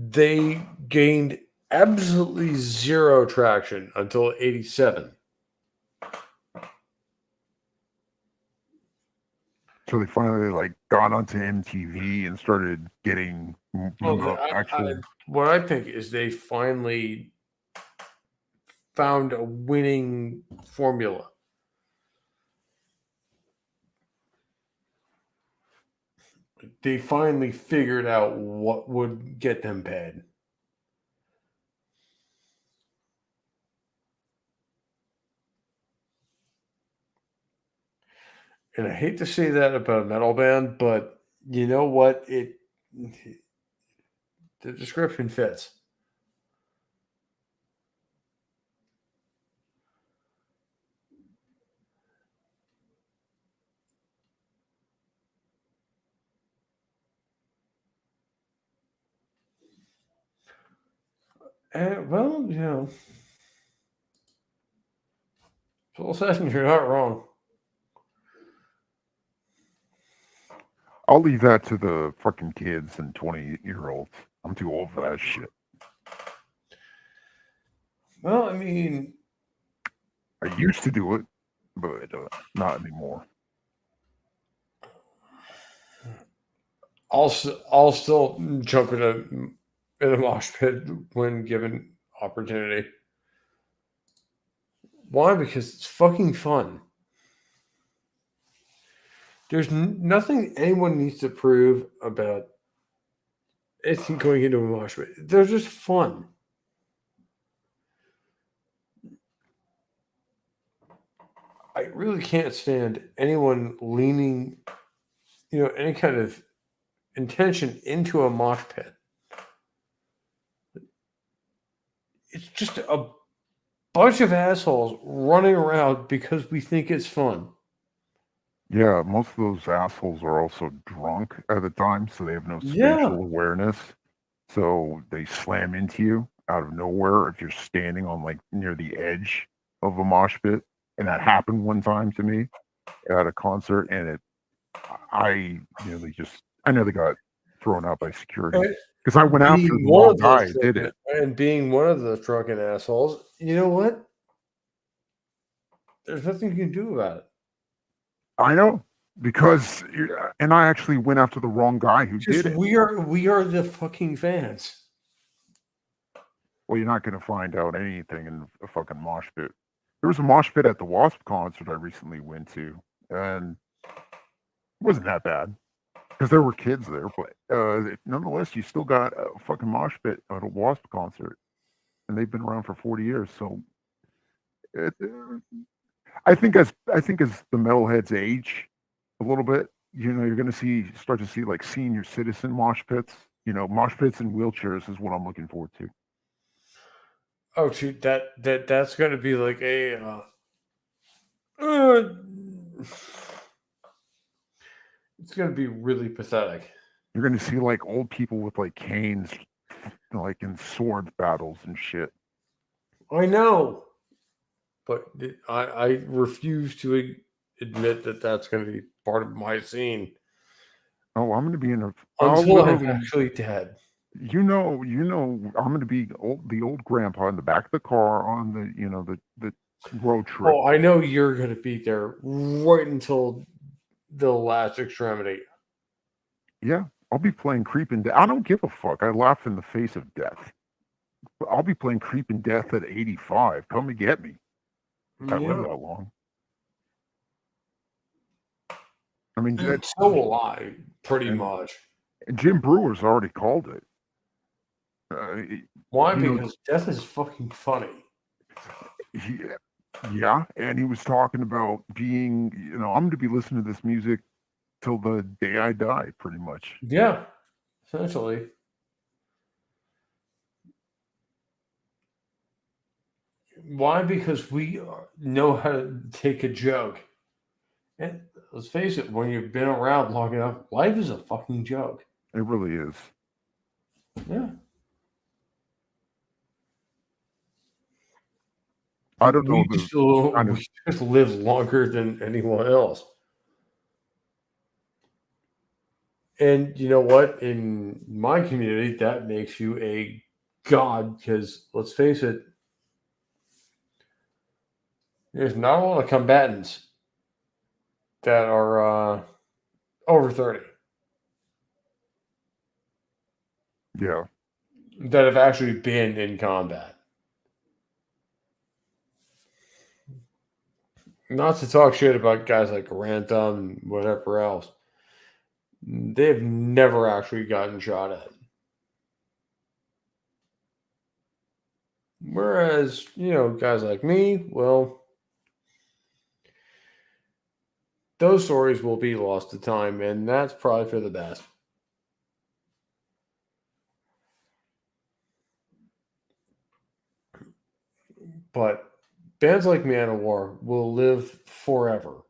They gained absolutely zero traction until '87. So they finally got onto MTV and started getting actual. What I think is they finally found a winning formula. They finally figured out what would get them paid. And I hate to say that about a metal band, but you know what? The description fits. Well, Phil Sessions, you're not wrong. I'll leave that to the fucking kids and 20-year-olds. I'm too old for that shit. Well, I mean, I used to do it, but not anymore. I'll still jump in a mosh pit when given opportunity. Why? Because it's fucking fun. There's nothing anyone needs to prove about anything going into a mosh pit. They're just fun. I really can't stand anyone leaning, any kind of intention into a mosh pit. It's just a bunch of assholes running around because we think it's fun. Yeah, most of those assholes are also drunk at the time, so they have no spatial awareness. So they slam into you out of nowhere if you're standing on near the edge of a mosh pit. And that happened one time to me at a concert, and I nearly got thrown out by security because I went after the wrong guy. Did it? And being one of those drunken assholes, you know what? There's nothing you can do about it. I know, because and I actually went after the wrong guy who Just did it. we are the fucking fans. Well, you're not going to find out anything in a fucking mosh pit. There was a mosh pit at the Wasp concert I recently went to, and it wasn't that bad because there were kids there. But nonetheless, you still got a fucking mosh pit at a Wasp concert, and they've been around for 40 years. So, it, I think as the metalheads age a little bit, you're going to start to see like senior citizen mosh pits. Mosh pits and wheelchairs is what I'm looking forward to. Oh, shoot, that's going to be like it's going to be really pathetic. You're going to see like old people with like canes, like in sword battles and shit. I know, but I refuse to admit that that's going to be part of my scene. Oh, I'm going to be in a until I'm actually dead. I'm going to be the old grandpa in the back of the car on the road trip. Oh, I know you're going to be there right until the last extremity. Yeah, I'll be playing Creeping Death. I don't give a fuck. I laugh in the face of death. I'll be playing Creeping Death at 85. Come and get me. I live that long. I mean, it's so will I, pretty much. Jim Brewer's already called it. Why? Because death is fucking funny. Yeah, and he was talking about being, I'm going to be listening to this music till the day I die, pretty much. Yeah, essentially. Why? Because we know how to take a joke. And let's face it, when you've been around long enough, life is a fucking joke. It really is. Yeah. I don't know. We just live longer than anyone else. And you know what? In my community, that makes you a god because, let's face it, there's not a lot of combatants that are over 30. Yeah. That have actually been in combat. Not to talk shit about guys like Rantham and whatever else. They've never actually gotten shot at. Whereas, guys like me, well, those stories will be lost to time, and that's probably for the best. But bands like MANOWAR will live forever.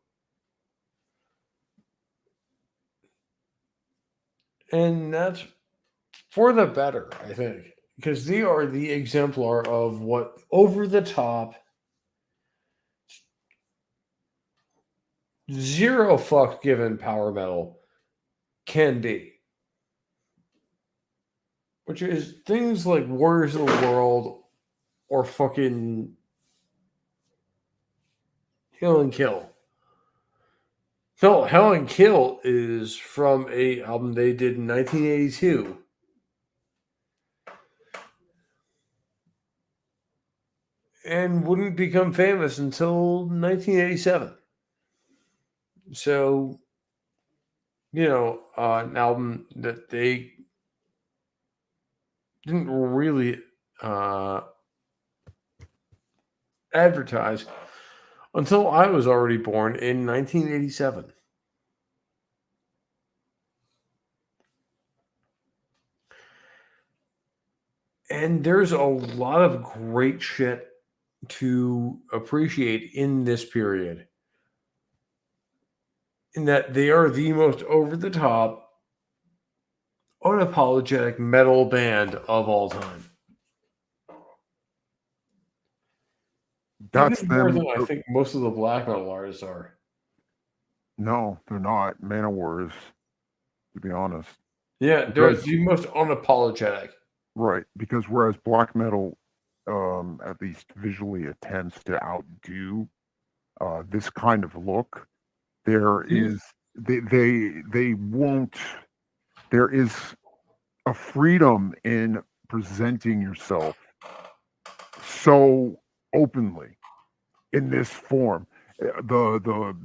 And that's for the better, I think. Because they are the exemplar of what over the top, zero fuck given power metal can be. Which is things like Warriors of the World or fucking Hell and Kill. No, Hell and Kill is from a album they did in 1982. And wouldn't become famous until 1987. So, an album that they didn't really advertise until I was already born in 1987. And there's a lot of great shit to appreciate in this period. In that they are the most over-the-top, unapologetic metal band of all time. That's even more than I think most of the black metal artists are. No, they're not. MANOWAR is, to be honest. Yeah, they're the most unapologetic. Right, because whereas black metal, at least visually, attempts to outdo this kind of look. There is they won't. There is a freedom in presenting yourself so openly in this form. The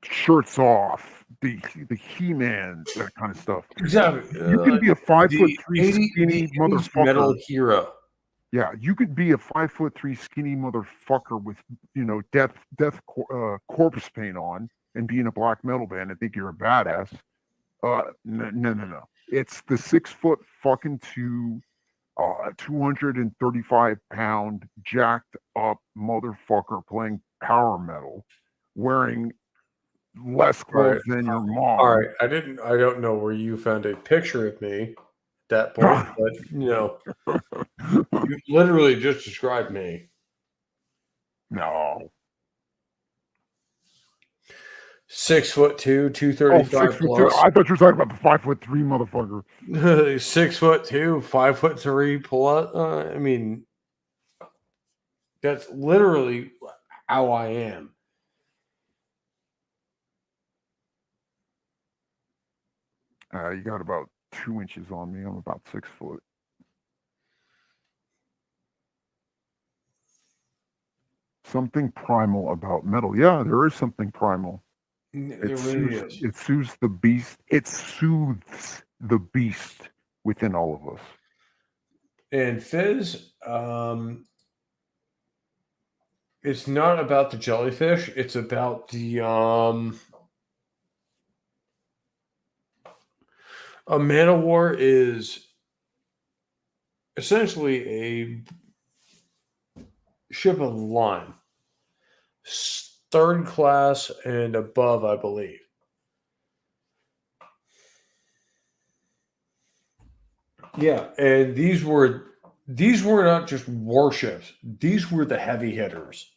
shirts off, the He-Man, that kind of stuff. Exactly. You can be a 5'3" the skinny 80s metal motherfucker. hero. Yeah, you could be a 5'3" skinny motherfucker with death corpse paint on and be in a black metal band and think you're a badass. No. It's the 6 foot fucking 235-pound jacked up motherfucker playing power metal, wearing less All right. clothes than your All mom. right. I don't know where you found a picture of me at that point, but you literally just described me. No. 6'2", Oh, 235 6'2". plus. I thought you were talking about the 5'3" motherfucker. 6'2", 5'3" plus. I mean, that's literally how I am. You got about 2 inches on me. I'm about 6 foot. Something primal about metal. Yeah, there is something primal. There really is. It soothes the beast. It soothes the beast within all of us. And Fizz, it's not about the jellyfish. It's about the a MANOWAR is essentially a ship of the line, third class and above, I believe. Yeah, and these were not just warships. These were the heavy hitters.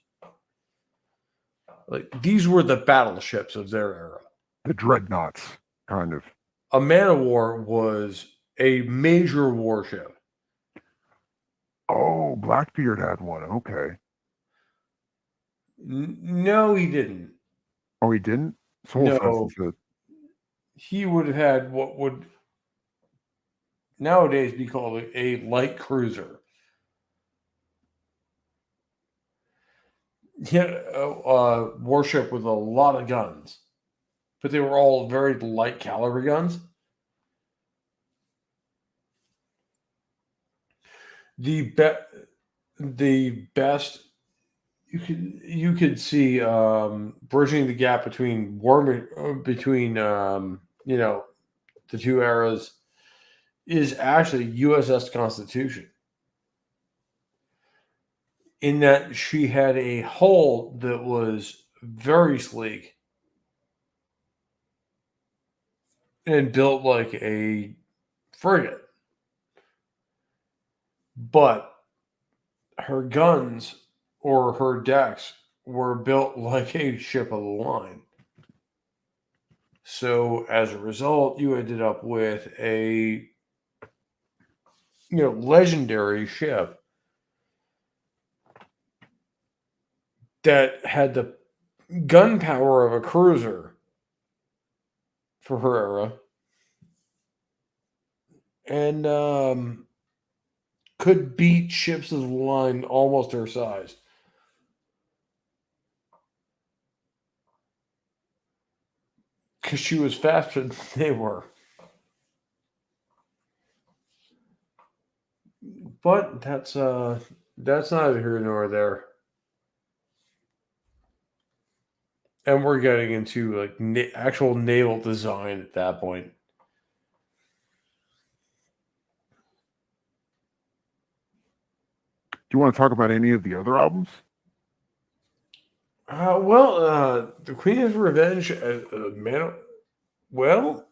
Like these were the battleships of their era. The dreadnoughts, kind of. A MANOWAR was a major warship. Oh, Blackbeard had one. Okay. No, he didn't. Oh, he didn't? Soul No, Assassin said. he would have had what would nowadays be called a light cruiser. Yeah, a warship with a lot of guns, but they were all very light caliber guns. The best you could see bridging the gap between the two eras is actually USS Constitution. In that she had a hull that was very sleek and built like a frigate. But her guns or her decks were built like a ship of the line. So as a result, you ended up with a legendary ship that had the gunpowder of a cruiser for her era and could beat ships of the line almost her size. Because she was faster than they were. But that's neither here nor there. And we're getting into like actual naval design at that point. Do you want to talk about any of the other albums? The Queen of Revenge, well,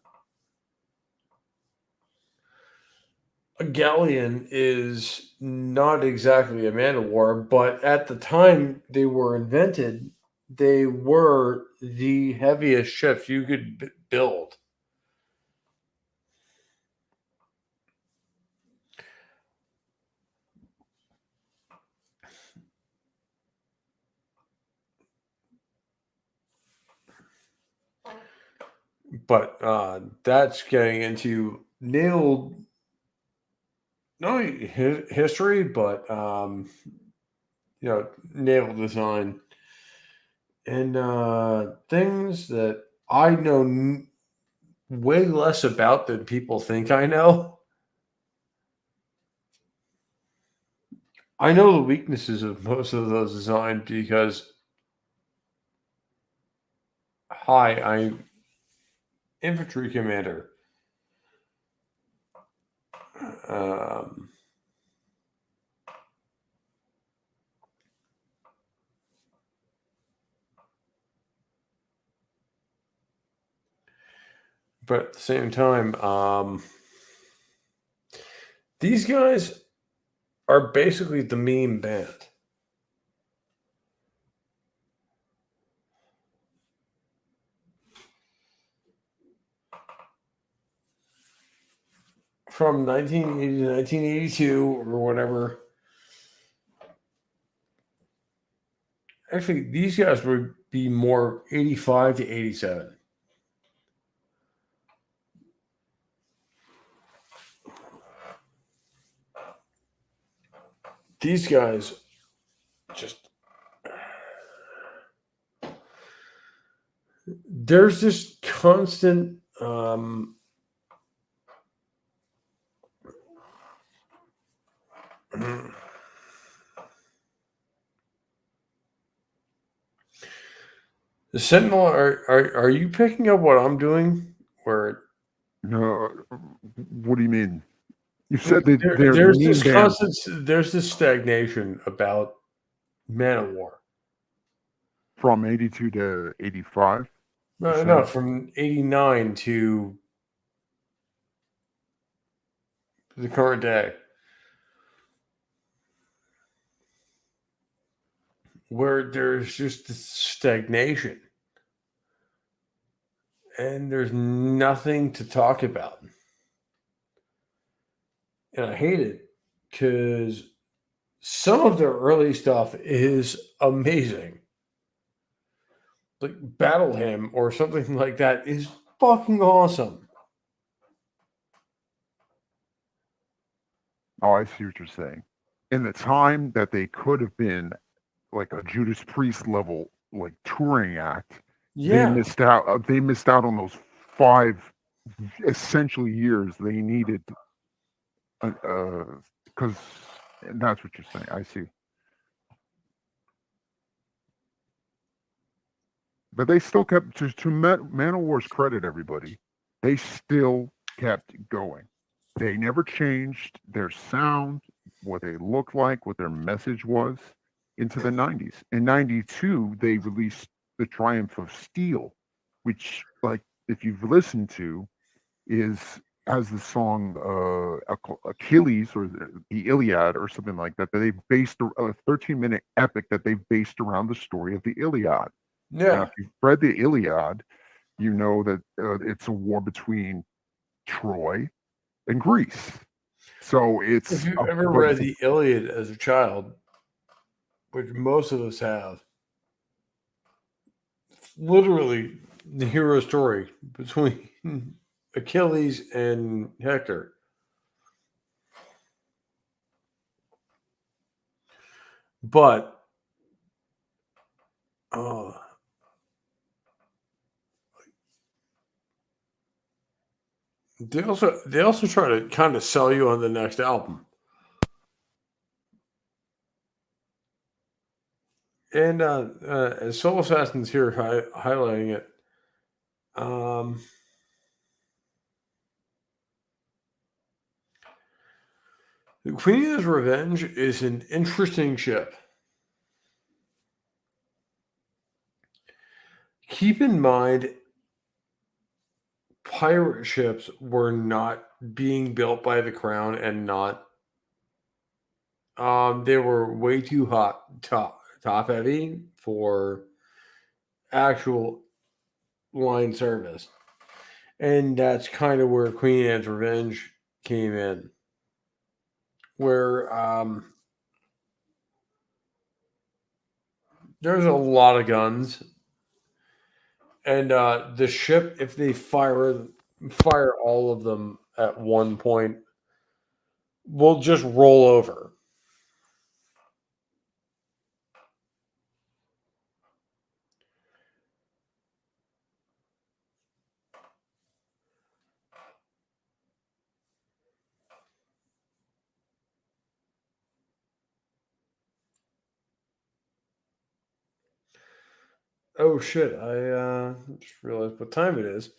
a galleon is not exactly a man of war, but at the time they were invented, they were the heaviest ships you could build. but that's getting into nailed not only history, but naval design and things that I know way less about than people think I know. I know the weaknesses of most of those designs because, hi, I'm infantry commander. Um, but at the same time, these guys are basically the meme band. From 1980 to 1982 or whatever. Actually, these guys would be more 85 to 87. These guys just. There's this constant. The Sentinel, are you picking up what I'm doing? Where No, what do you mean? You said that they're the there's meme this band constant, there's this stagnation about MANOWAR. from 82 to 85. No, from 89 to the current day, where there's just this stagnation and there's nothing to talk about. And I hate it because some of their early stuff is amazing. Like Battle Hymn or something like that is fucking awesome. Oh, I see what you're saying. In the time that they could have been like a Judas Priest level like touring act, they Yeah. missed out. They missed out on those 5 essential years they needed. Because that's what you're saying. I see. But they still kept to Manowar's credit, everybody. They still kept going. They never changed their sound, what they looked like, what their message was into the 90s. In 92, they released The Triumph of Steel, which, like, if you've listened to, is as the song Achilles or the Iliad or something like that, that they based a 13-minute epic that they based around the story of the Iliad. Now, Yeah. if you've read the Iliad, you know that it's a war between Troy and Greece. So If it's you ever but read it's the Iliad as a child, which most of us have, it's literally the hero story between Achilles and Hector. But uh, they also try to kind of sell you on the next album. And as Soul Assassin's here highlighting it, um, the Queen's Revenge is an interesting ship. Keep in mind, pirate ships were not being built by the crown and not. They were way too top heavy for actual line service, and that's kind of where Queen Anne's Revenge came in, where there's a lot of guns, And the ship, if they fire all of them at one point, will just roll over. Oh shit! I just realized what time it is.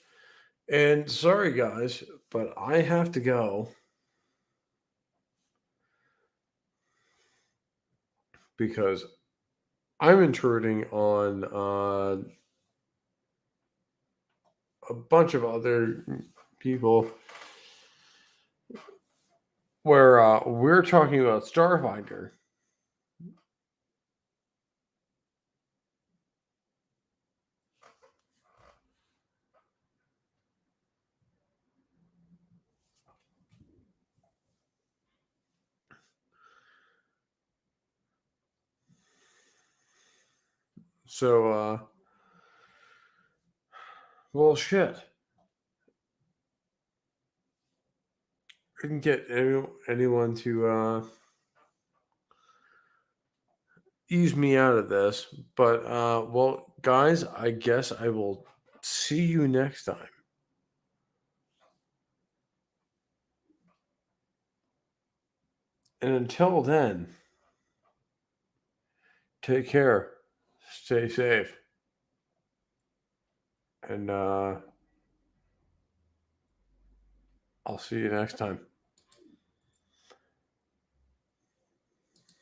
And sorry guys, but I have to go because I'm intruding on a bunch of other people where we're talking about Starfinder. So, well, shit. I didn't get anyone to ease me out of this, but well, guys, I guess I will see you next time. And until then, take care, stay safe, and I'll see you next time.